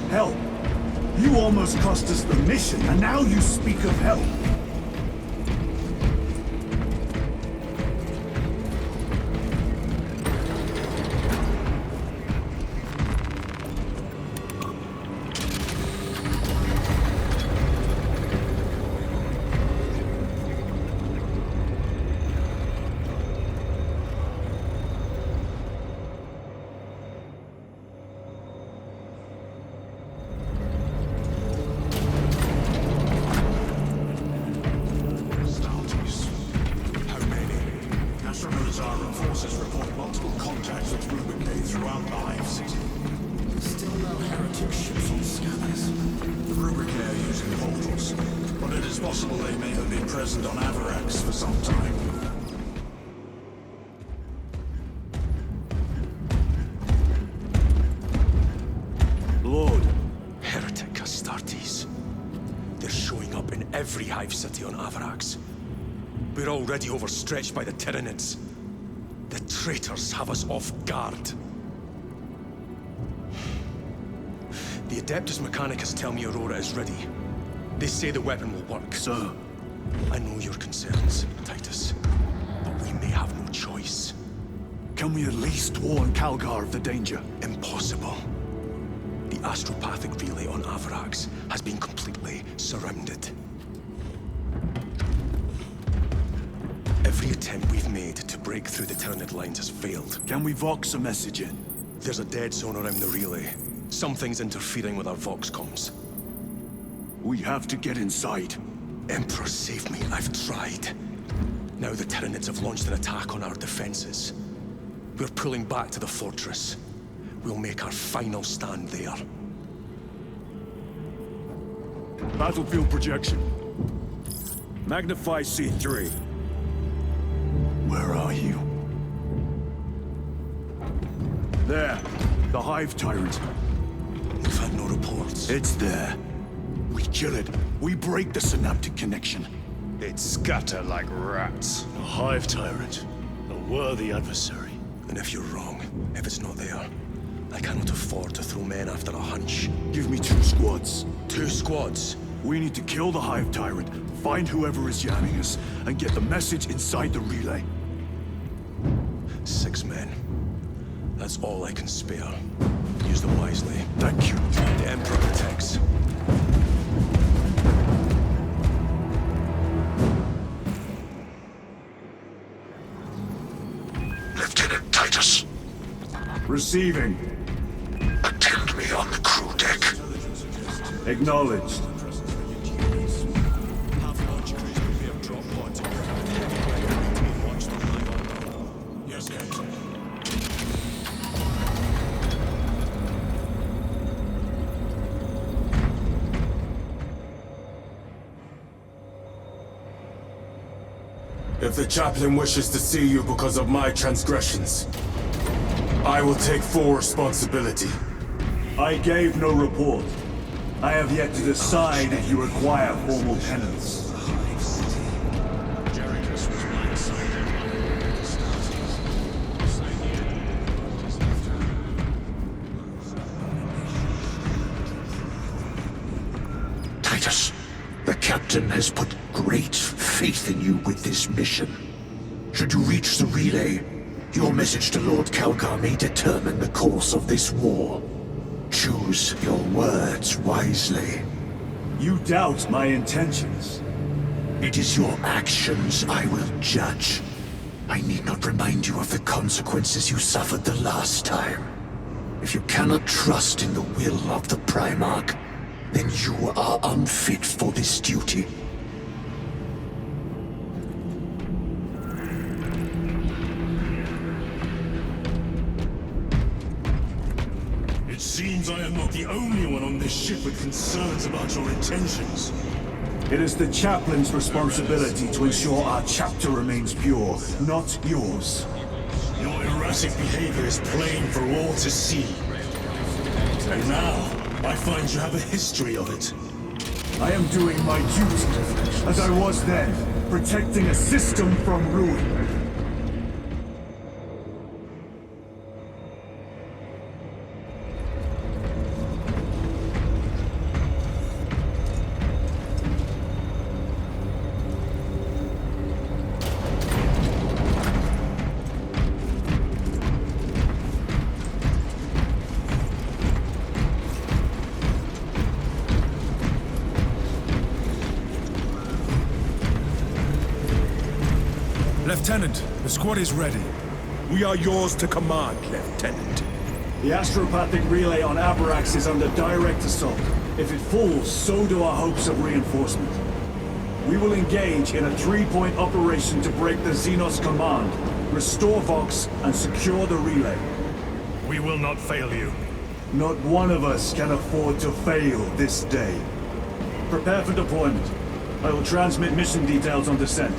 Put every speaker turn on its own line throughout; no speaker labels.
Help! You almost cost us the mission, and now you speak of help!
Every hive city on Avarax. We're already overstretched by the Tyranids. The traitors have us off guard. The Adeptus Mechanicus tell me Aurora is ready. They say the weapon will work.
Sir.
I know your concerns, Titus, but we may have no choice.
Can we at least warn Calgar of the danger?
Impossible. The astropathic relay on Avarax has been completely surrounded. Every attempt we've made to break through the Tyranid lines has failed.
Can we Vox a message in?
There's a dead zone around the relay. Something's interfering with our Vox comms.
We have to get inside.
Emperor, save me. I've tried. Now the Tyranids have launched an attack on our defenses. We're pulling back to the fortress. We'll make our final stand there.
Battlefield projection. Magnify C3. Where are you? There. The Hive Tyrant.
We've had no reports.
It's there. We kill it. We break the synaptic connection.
It scatter like rats.
A Hive Tyrant. A worthy adversary.
And if you're wrong, if it's not there, I cannot afford to throw men after a hunch.
Give me 2 squads.
2 squads?
We need to kill the Hive Tyrant, find whoever is jamming us, and get the message inside the relay.
6 men. That's all I can spare. Use them wisely.
Thank you.
The Emperor protects.
Lieutenant Titus.
Receiving.
Attend me on the crew deck.
Acknowledged.
Yes, Captain.
If the chaplain wishes to see you because of my transgressions, I will take full responsibility.
I gave no report. I have yet to decide if you require formal penance.
Titus, the captain has put great faith in you with this mission. Should you reach the relay, your message to Lord Calgar may determine the course of this war. Choose your words wisely.
You doubt my intentions.
It is your actions I will judge. I need not remind you of the consequences you suffered the last time. If you cannot trust in the will of the Primarch, then you are unfit for this duty.
It seems I am not the only one on this ship with concerns about your intentions.
It is the chaplain's responsibility to ensure our chapter remains pure, not yours.
Your erratic behavior is plain for all to see. And now, I find you have a history of it.
I am doing my duty, as I was then, protecting a system from ruin.
Lieutenant, the squad is ready.
We are yours to command, Lieutenant.
The astropathic relay on Abarax is under direct assault. If it falls, so do our hopes of reinforcement. We will engage in a 3-point operation to break the Xenos command, restore Vox, and secure the relay.
We will not fail you.
Not one of us can afford to fail this day. Prepare for deployment. I will transmit mission details on descent.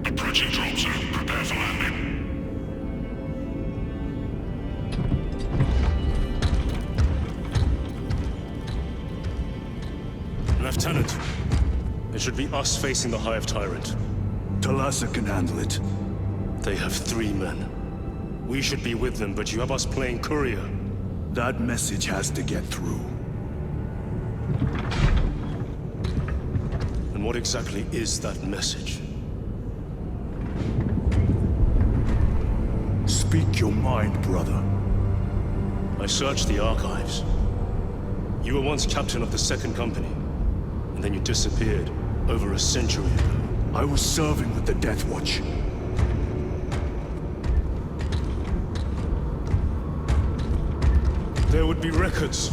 Approaching drone zone. Prepare for landing.
Lieutenant, it should be us facing the Hive Tyrant.
Talassa can handle it.
They have 3 men. We should be with them, but you have us playing courier.
That message has to get through.
And what exactly is that message?
Speak your mind, brother.
I searched the archives. You were once captain of the 2nd Company, and then you disappeared over a century ago.
I was serving with the Death Watch.
There would be records.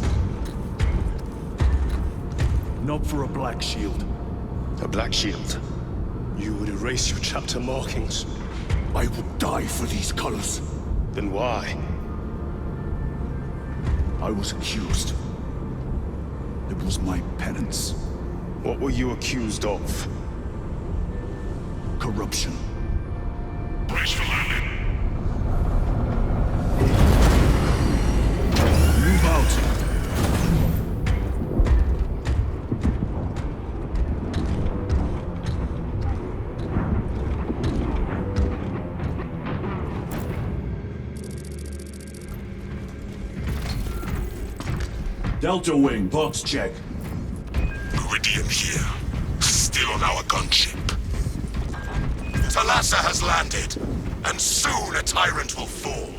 Not for a Black Shield.
A Black Shield? You would erase your chapter markings.
I would die for these colors.
Then why?
I was accused. It was my penance.
What were you accused of?
Corruption.
Brace for landing.
Move out. Delta Wing, box check.
Meridian here. Still on our gunship. Talassa has landed, and soon a tyrant will fall.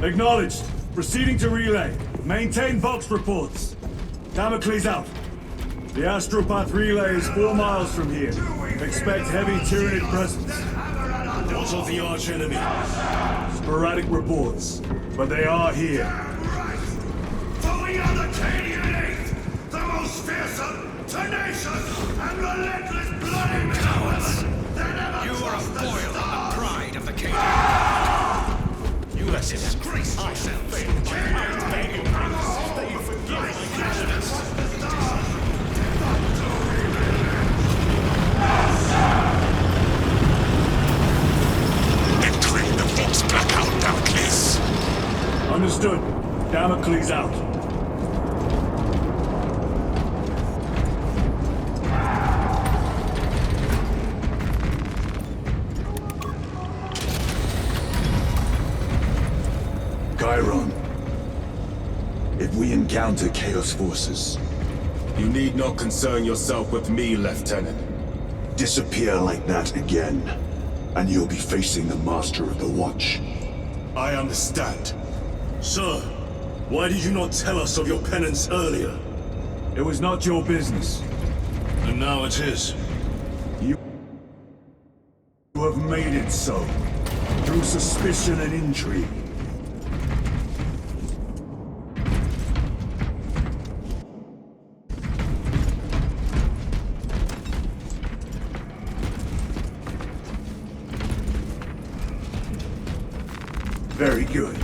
Acknowledged. Proceeding to relay. Maintain box reports. Damocles out. The Astropath relay is 4 miles from here. Expect heavy Tyranid presence.
What of the arch enemy?
Sporadic reports, but they are here.
For we are the Cadian Eighth, the most fearsome, tenacious, and relentless bloody cowards that ever
You are a
crossed the
foil on the
stars.
pride of the Cadian. You have disgraced yourselves.
Entering the Vox blackout, Damocles.
Understood. Damocles out. Chiron. If we encounter Chaos forces,
You need not concern yourself with me, Lieutenant.
disappear like that again, and you'll be facing the Master of the Watch.
I understand.
Sir, Why did you not tell us of your penance earlier?
It was not your business.
And now it is.
You have made it so, through suspicion and intrigue. Very good.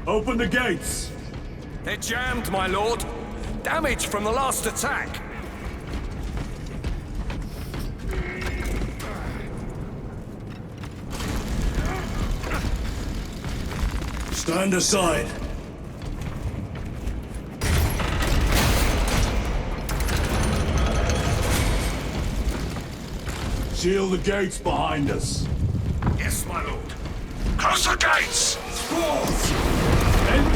Open the gates!
They're jammed, my lord. Damage from the last attack.
Stand aside.
Seal the gates behind us.
Yes, my lord. Close the gates!
Engage!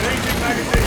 Changing magazine!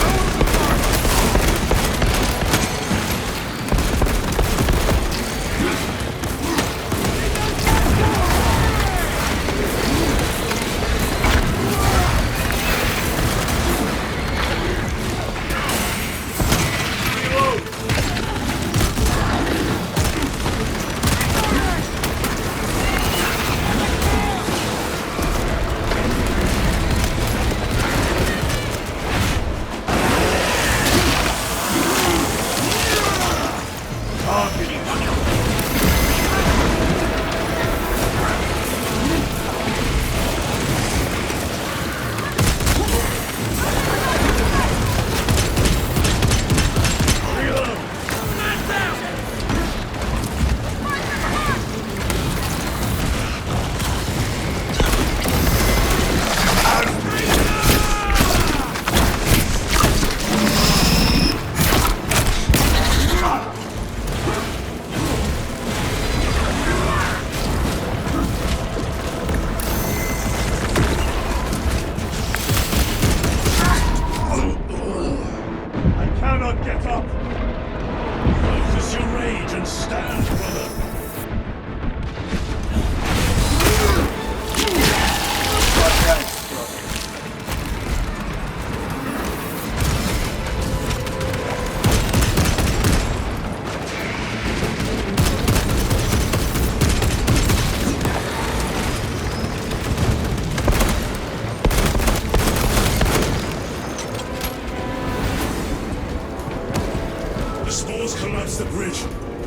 The bridge.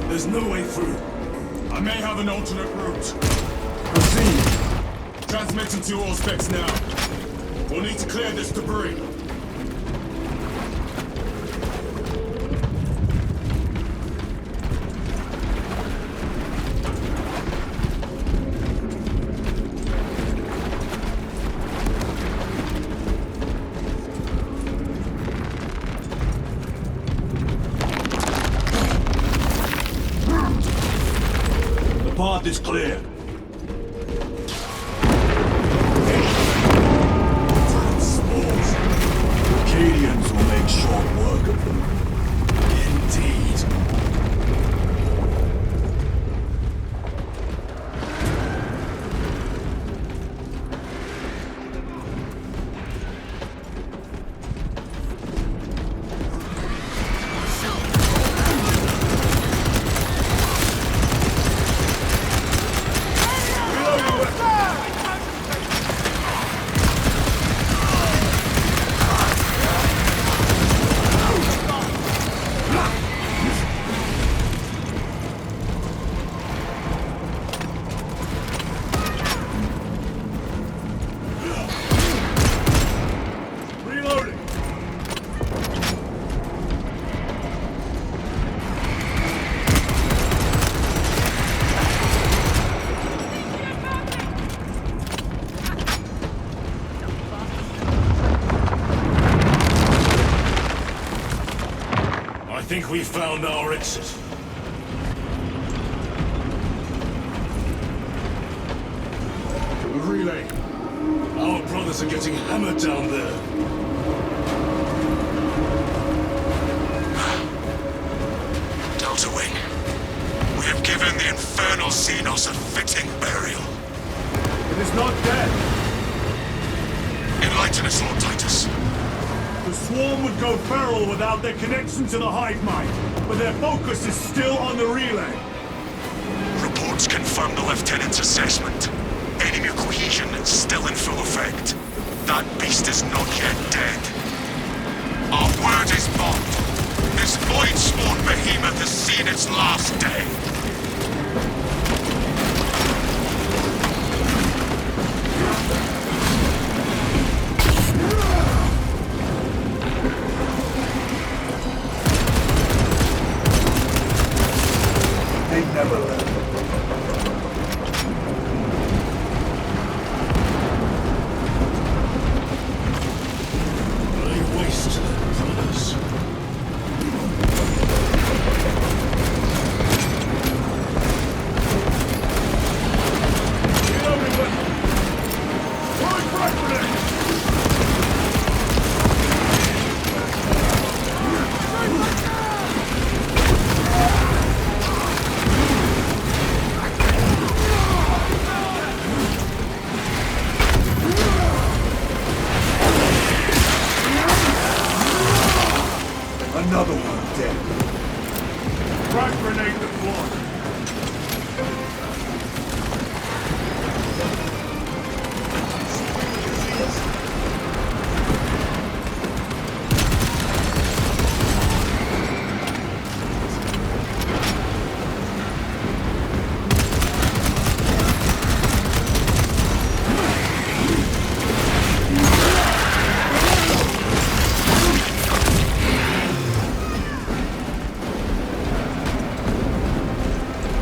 There's no way through.
I may have an alternate route.
Proceed.
Transmitting to all specs now. We'll need to clear this debris.
The path is clear. Acadians will make short work of them.
Indeed. we found our exit. Relay. Our brothers are getting hammered down there.
Delta Wing, we have given the infernal Xenos a fitting burial.
It is not dead.
Enlighten us, Lord Titus.
The swarm would go feral without their connection to the hive mind, but their focus is still on the relay.
Reports confirm the Lieutenant's assessment. Enemy cohesion is still in full effect. That beast is not yet dead. Our word is bond. This void-spawn behemoth has seen its last day.
They never learn.
They waste brothers.
Another one dead. Frag grenade deployed.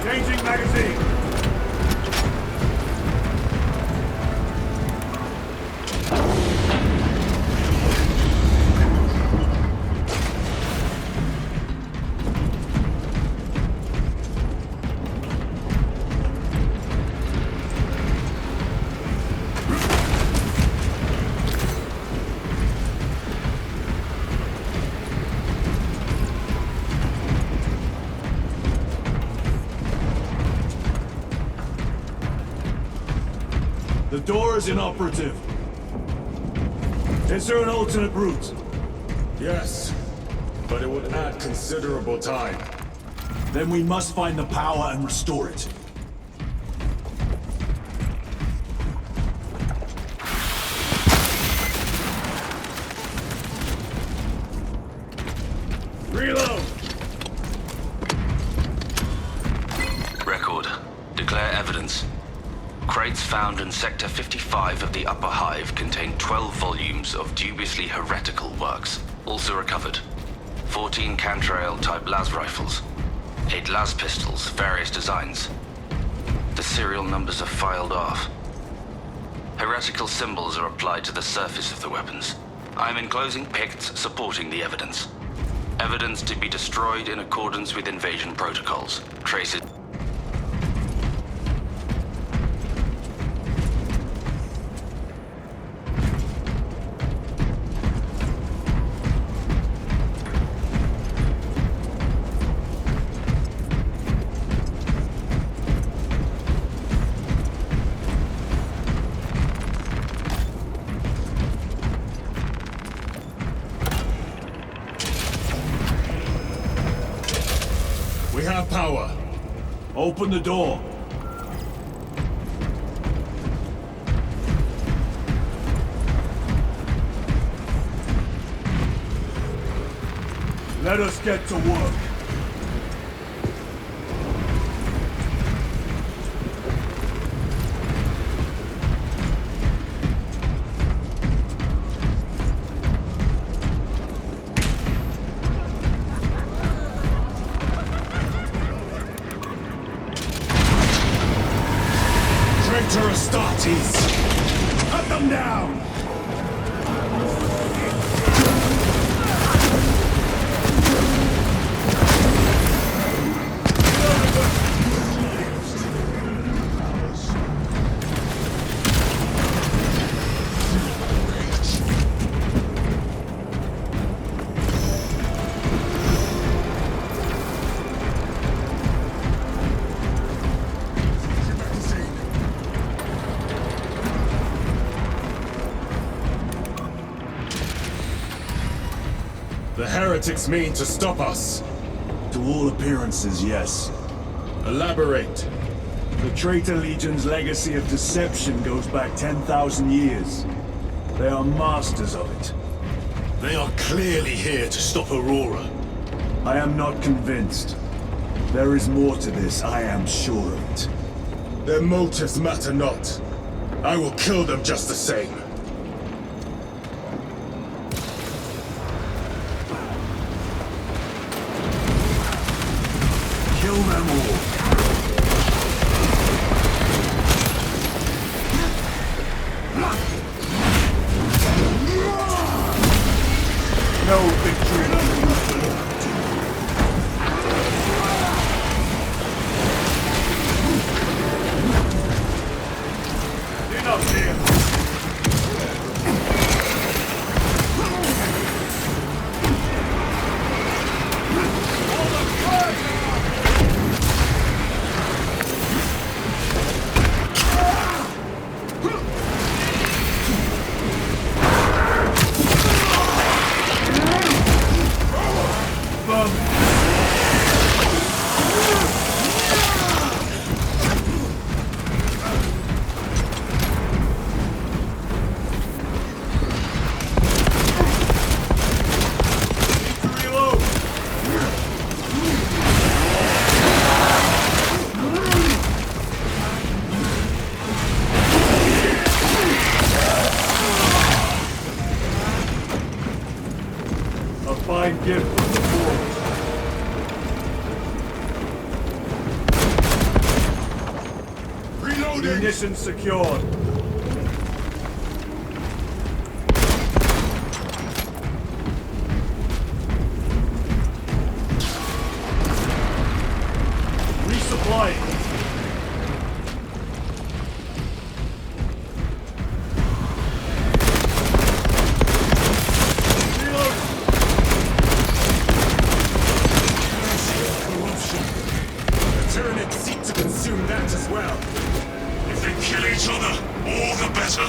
Changing magazine. The door is inoperative. Is there an alternate route?
Yes, but it would add considerable time.
Then we must find the power and restore it. Reload!
Record. Declare evidence. Crates found in Sector 55 of the Upper Hive contain 12 volumes of dubiously heretical works, also recovered. 14 Cantrail-type las rifles. 8 las pistols, various designs. The serial numbers are filed off. Heretical symbols are applied to the surface of the weapons. I'm enclosing picts supporting the evidence. Evidence to be destroyed in accordance with invasion protocols. Traces...
We have power.
Open the door. Let us get to work.
Traitor Astartes!
Cut them down!
The heretics mean to stop us.
To all appearances, yes.
Elaborate.
The Traitor Legion's legacy of deception goes back 10,000 years. They are masters of it.
They are clearly here to stop Aurora.
I am not convinced. There is more to this, I am sure of it.
Their motives matter not. I will kill them just the same.
Kill them all. No victory. Enough here. A fine gift from the forge.
Reloading!
Munitions secured. Resupplying.
The Tyranids seek to consume that as well.
If they kill each other, all the better.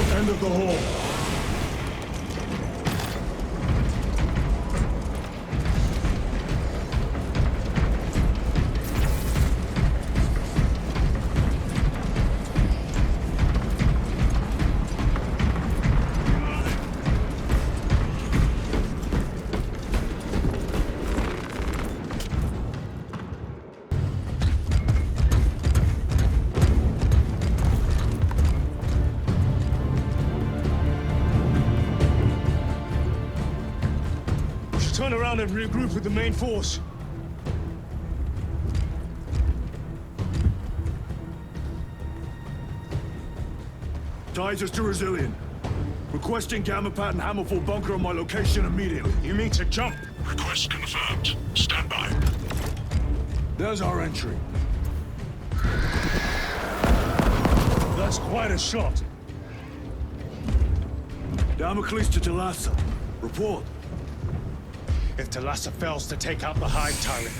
End of the hall.
We should turn around and regroup with the main force.
Titus to Resilient. Requesting Gamma Pat and Hammerfall bunker on my location immediately.
You mean to jump?
Request confirmed. Stand by.
There's our entry.
That's quite a shot.
Damocles to Talassa. Report.
If Talassa fails to take out the Hive Tyrant,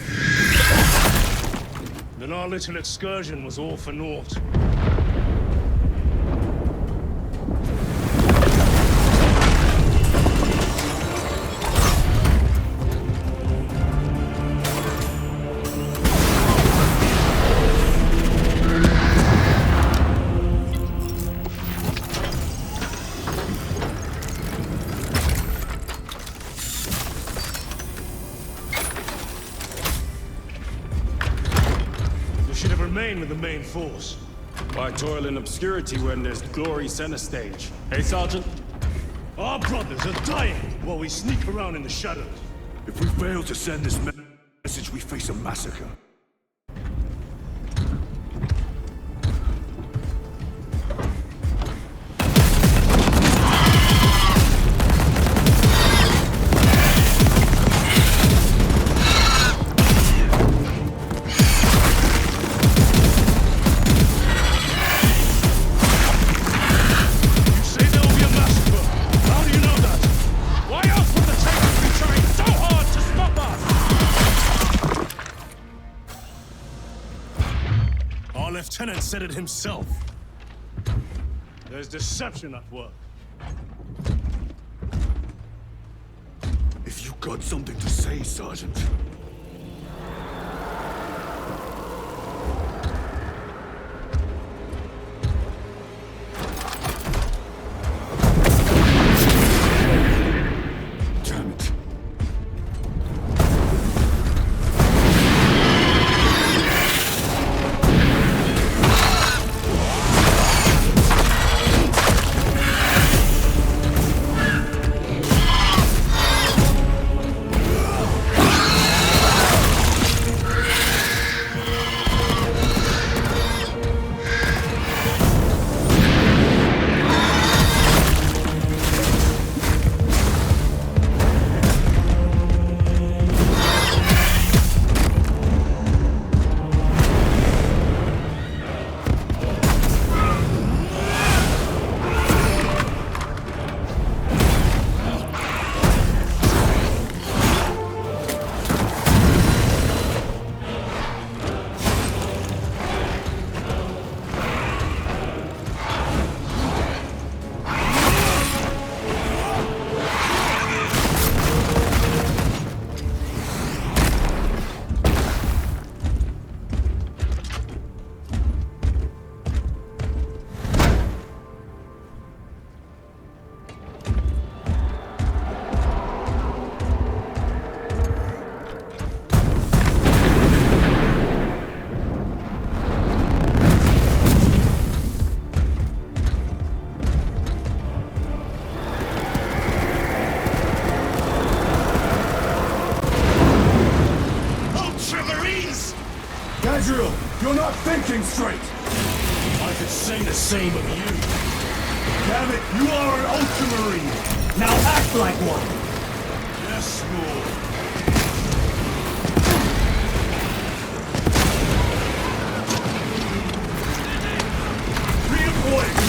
then our little excursion was all for naught. Should have remained with the main force.
Why toil in obscurity when there's glory center stage? Hey, Sergeant?
Our brothers are dying while we sneak around in the shadows.
If we fail to send this message, we face a massacre.
Lieutenant said it himself. There's deception at work.
If you got something to say, Sergeant. Damn it. You're not thinking straight!
I could say the same of you.
Damn it, you are an Ultramarine! Now act like one!
Yes, Lord.
Reinforce!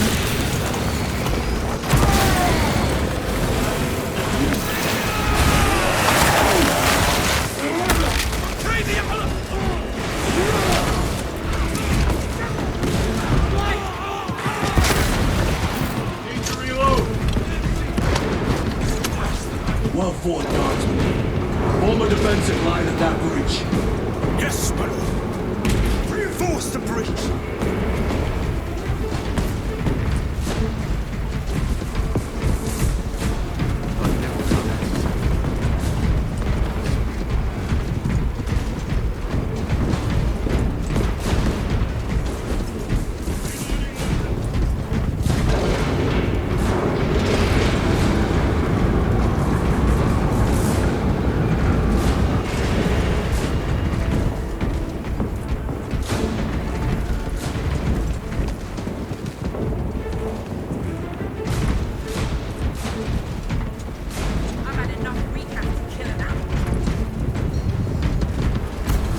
Well fought, Guardsman. Form a defensive line at that breach.
Yes, Sparrow. Reinforce the breach.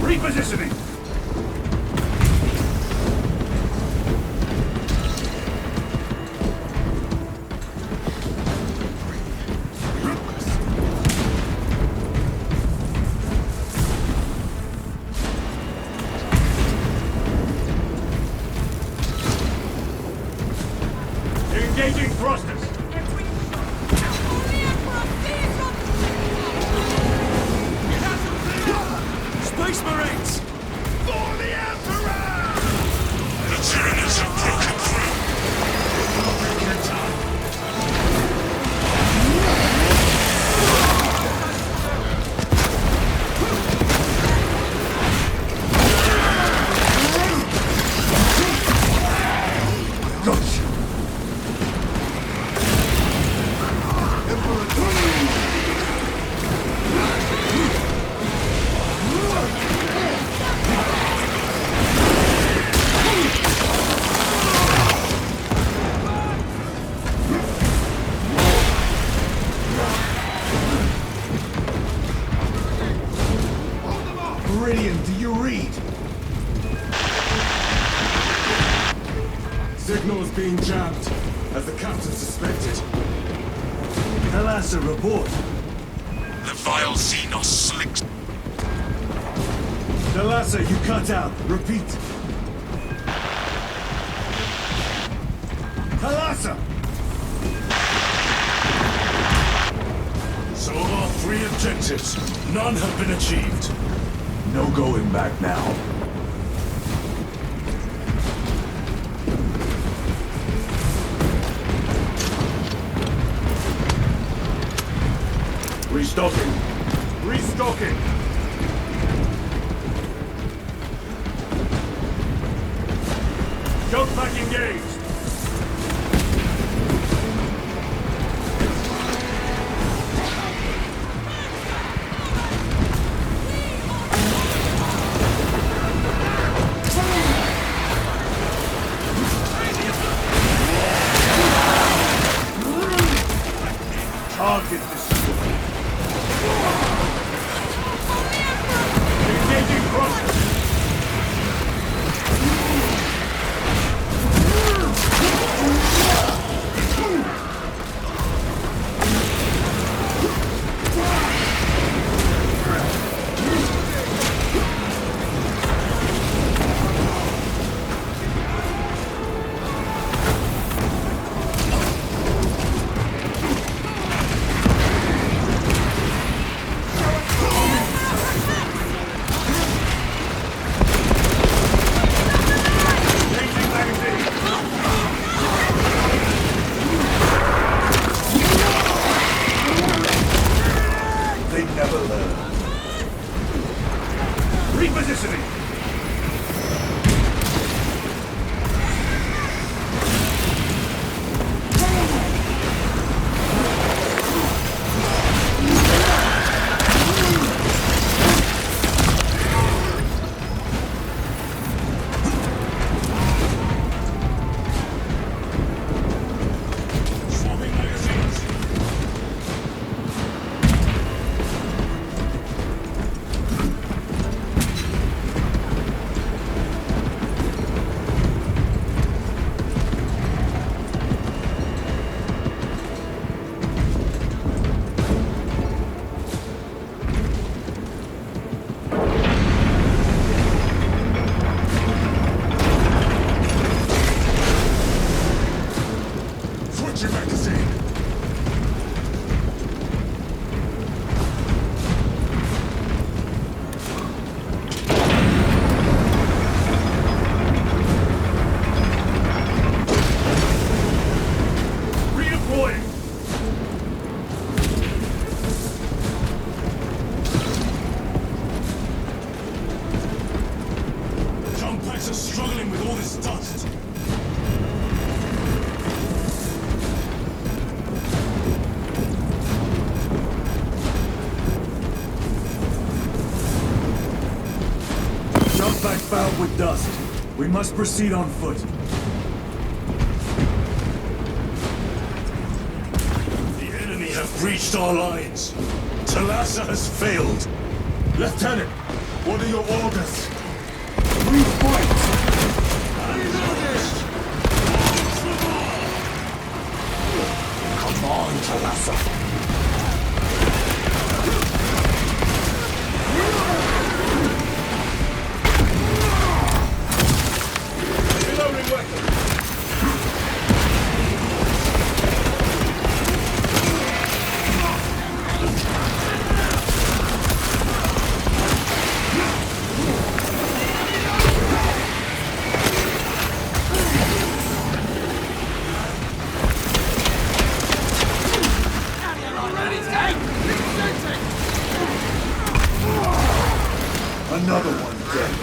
Repositioning! Engaging thrusters! Space Marines!
For the Emperor!
The Tyranids have broken through.
Gotcha!
Signal's being jammed, as the captain suspected.
Talassa, report.
The vile Xenos slicks.
Talassa, you cut out. Repeat. Talassa!
So of our 3 objectives, none have been achieved.
No going back now. Restocking. Restocking. Jump back engaged. Target destroyed. Engaging thrusters. Repositioning!
Swapping magazines. Switching magazine.
Redeploying!
Jump packs are struggling with all this dust.
Jump back fouled with dust. We must proceed on foot.
The enemy have breached our lines. Talassa has failed.
Lieutenant, what are your orders?
We fight!
Come on, Talassa.
Reloading weapon! Another one dead.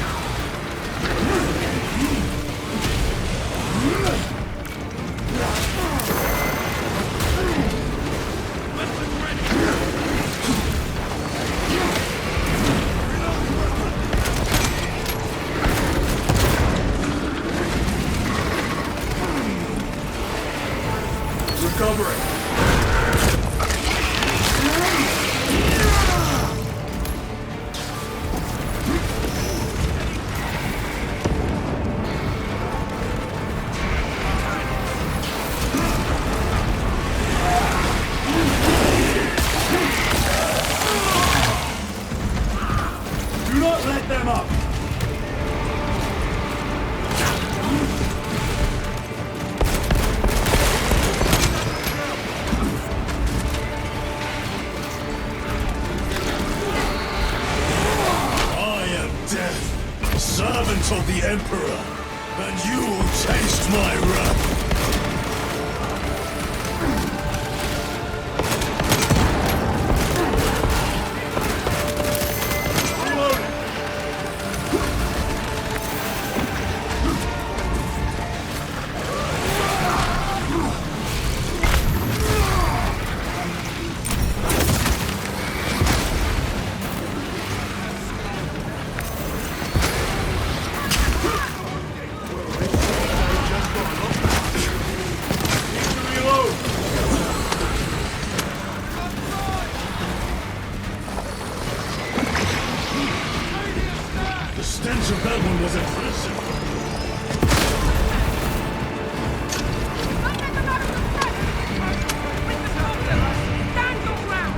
Recovering.
Emperor, and you will taste my wrath.
The stench of that one was impressive.
Stand your ground!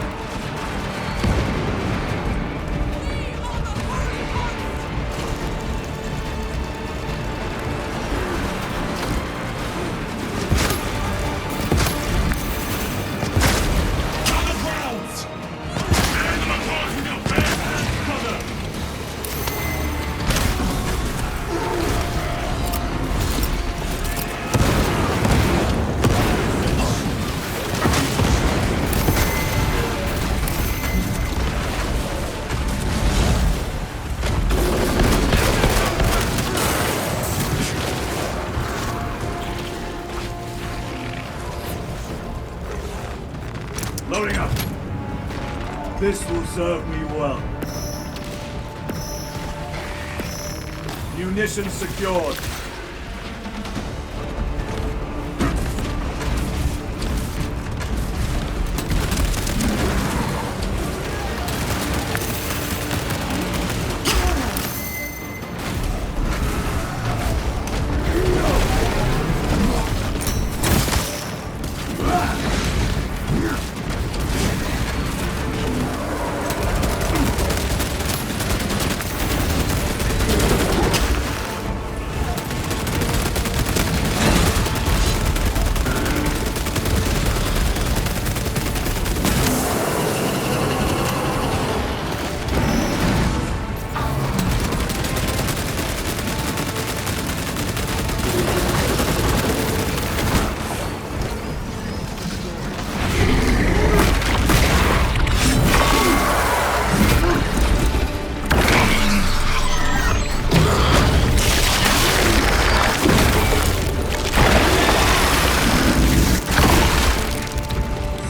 Loading up. This will serve me well. Munitions secured.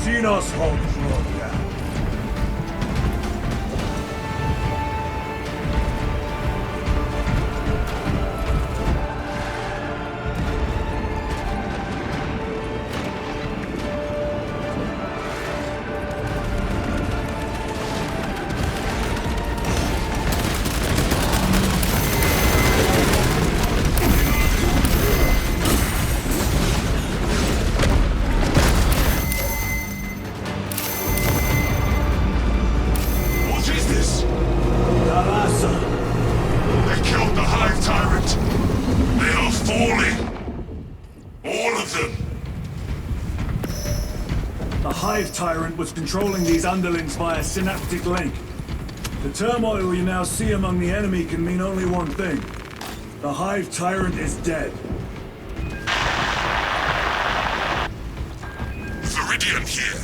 Xenos hold brought down. The Hive Tyrant was controlling these underlings via synaptic link. The turmoil you now see among the enemy can mean only one thing. The Hive Tyrant is dead.
Viridian here.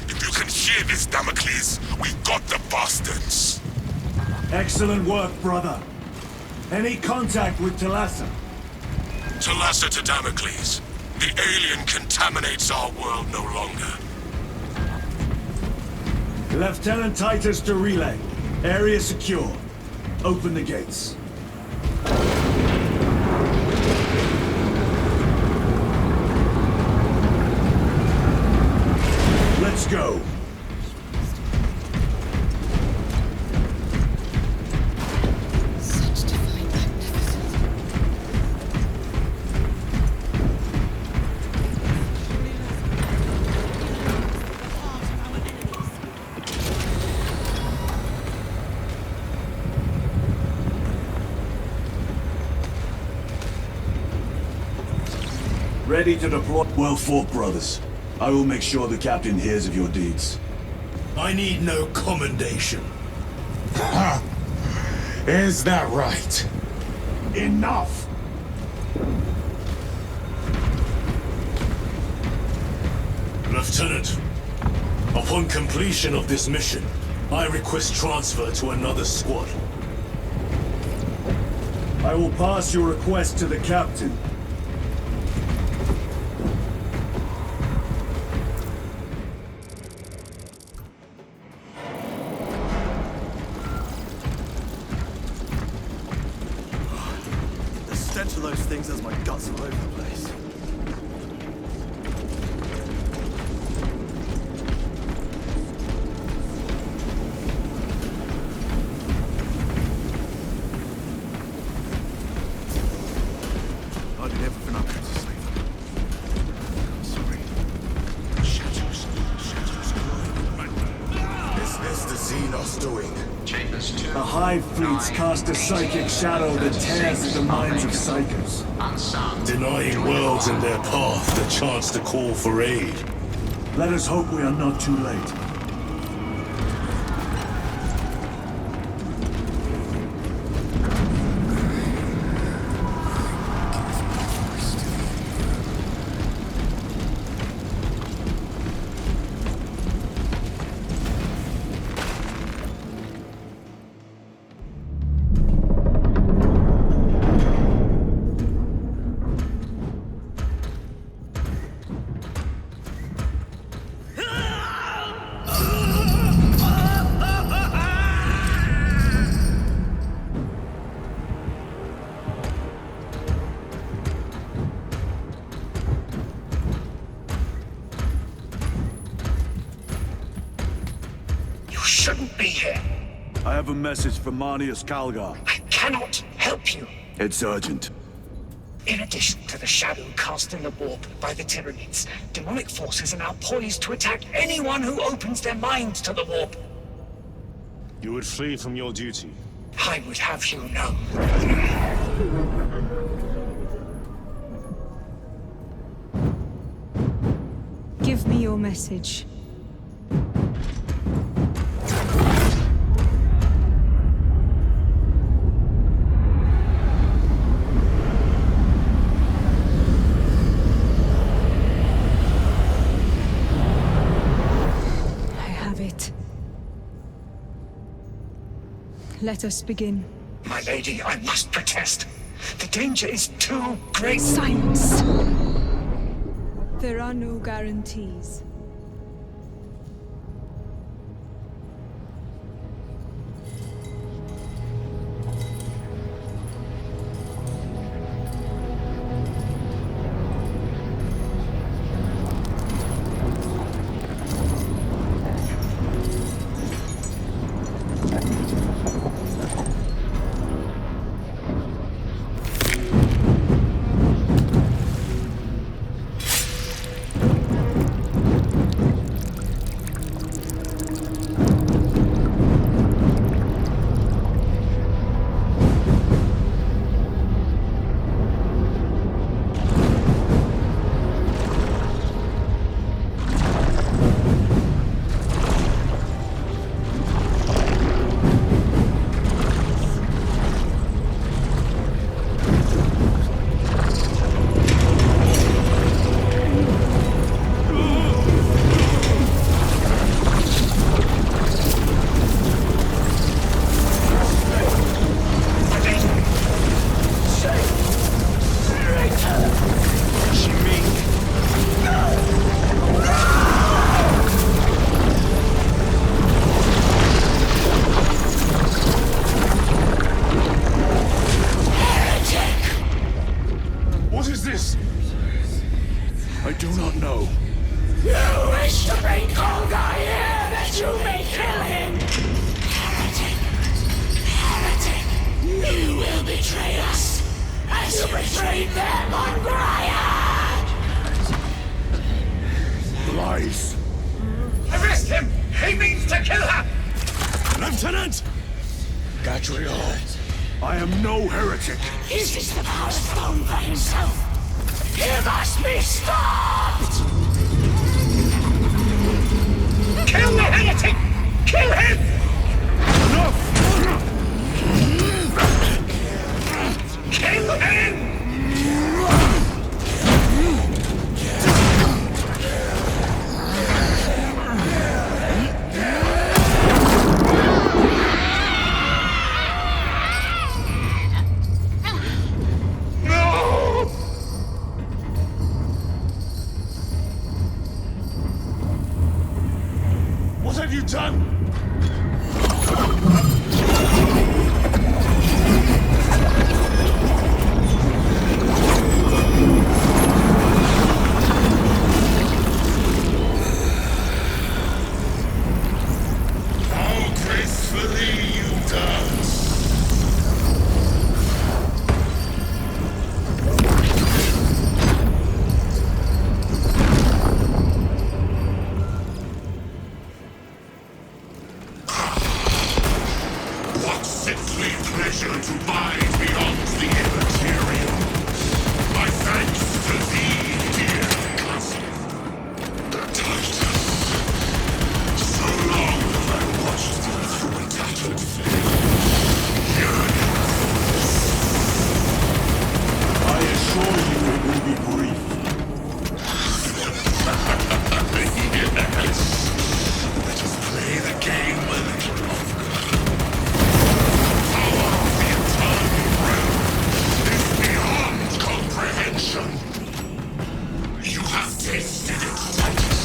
If you can hear this, Damocles, we got the bastards.
Excellent work, brother. Any contact with Talassa?
Talassa to Damocles. The alien contaminates our world no longer.
Lieutenant Titus to relay. Area secure. Open the gates. Let's go.
Such divine magnificence.
Ready to deploy. Well fought, brothers. I will make sure the captain hears of your deeds.
I need no commendation.
Is that right?
enough!
Lieutenant, upon completion of this mission, I request transfer to another squad.
I will pass your request to the captain.
The stench of those things has my guts all over the place. I did everything I could to save them. I'm sorry.
Shadows glowing.
Is this the Xenos doing?
Chambers 2.
The Hive fleets cast a psychic shadow that tears at the minds of psychers.
Unsound.
Denying worlds in their path the chance to call for aid.
Let us hope we are not too late.
Shouldn't be here.
I have a message from Marnius Calgar.
I cannot help you.
It's urgent.
In addition to the shadow cast in the warp by the Tyranids, demonic forces are now poised to attack anyone who opens their minds to the warp.
You would flee from your duty.
I would have you know.
Give me your message. Let us begin.
My lady, I must protest. The danger is too great.
Silence! There are no guarantees.
Arrest him! He means to kill her!
Lieutenant!
Gadriel,
I am no heretic.
This is the power stone for himself. He must be stopped! Kill the heretic! Kill him!
Enough!
Kill
done? How gracefully you dance. What sickly pleasure to bide beyond the immaterial. My thanks to thee, dear cousin. The Titus. So long have I watched thee through a tattered flame. Yearning.
I assure you it will be brief.
Yes. Let us play the game a little longer. Power of the eternal realm is beyond comprehension. You have tasted it, Titus.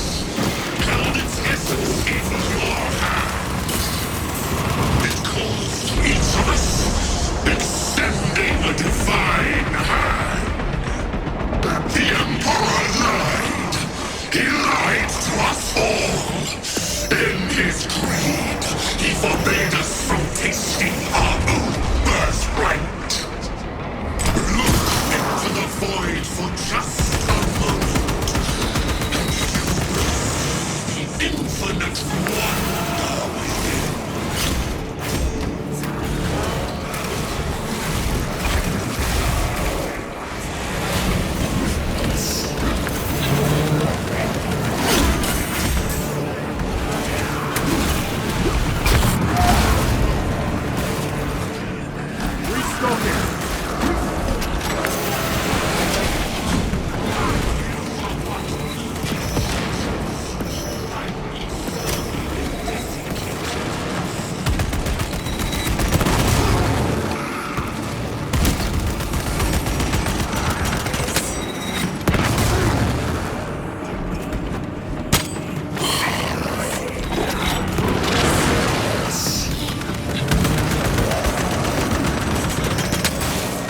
Held its essence in your hand. It calls to each of us, extending a divine hand. The Emperor lied. He lied to us all. In his greed, he forbade us from tasting our own birthright. Look into the void for just a moment, and you will see the infinite wonder within.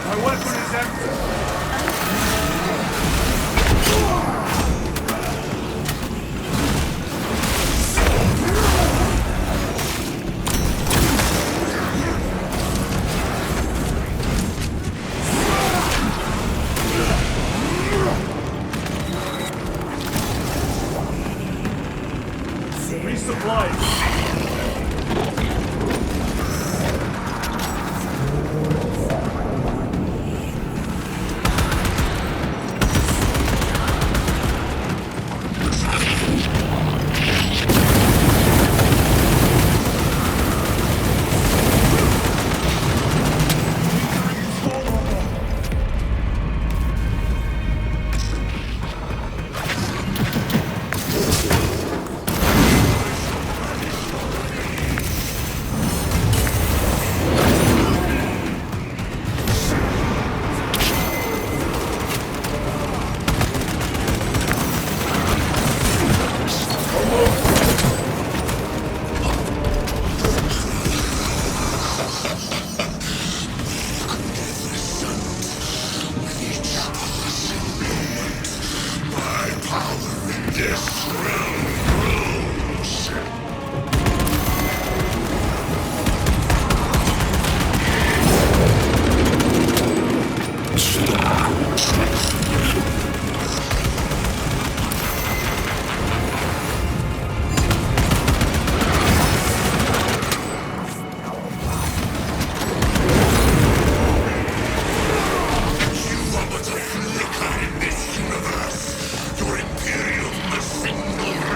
My weapon is empty. Resupply.
Your imperial machine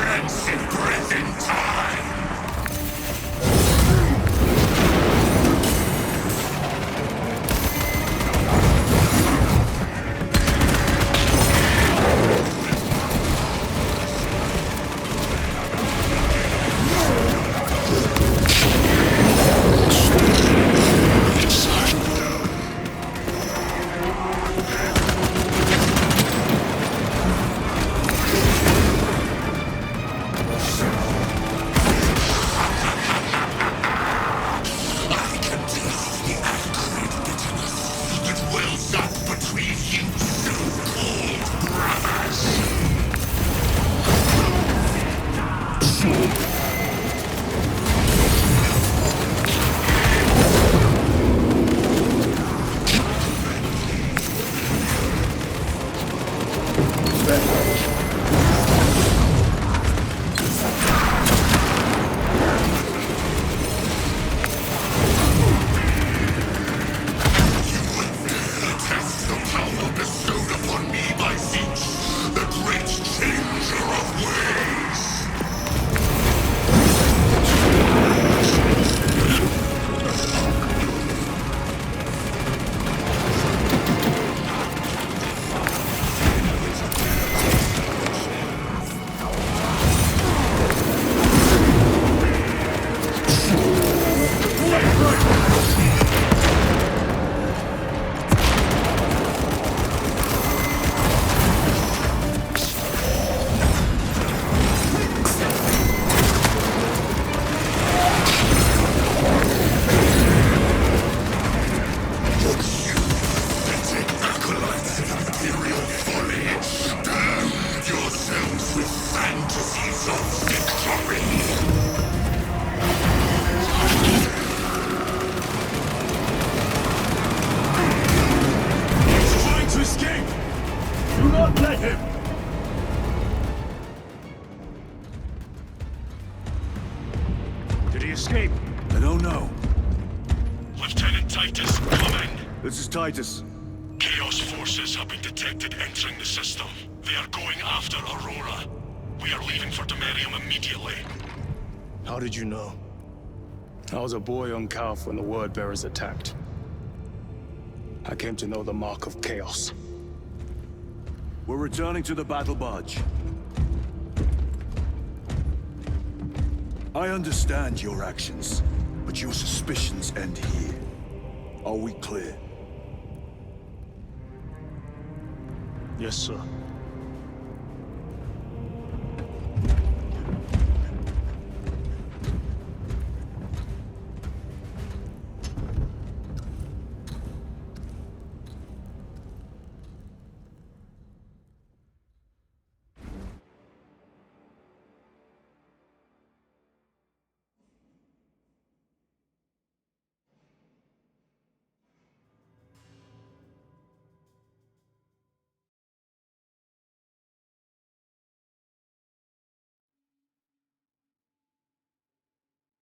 Test the power bestowed upon me by Zeus, the great changer of ways.
Did he escape?
I don't know.
Lieutenant Titus, come in.
This is Titus.
Chaos forces have been detected entering the system. They are going after Aurora. We are leaving for Demerium immediately.
How did you know? I was a boy on Calf when the Word Bearers attacked. I came to know the mark of chaos.
We're returning to the battle barge. I understand your actions, but your suspicions end here. Are we clear?
Yes, sir.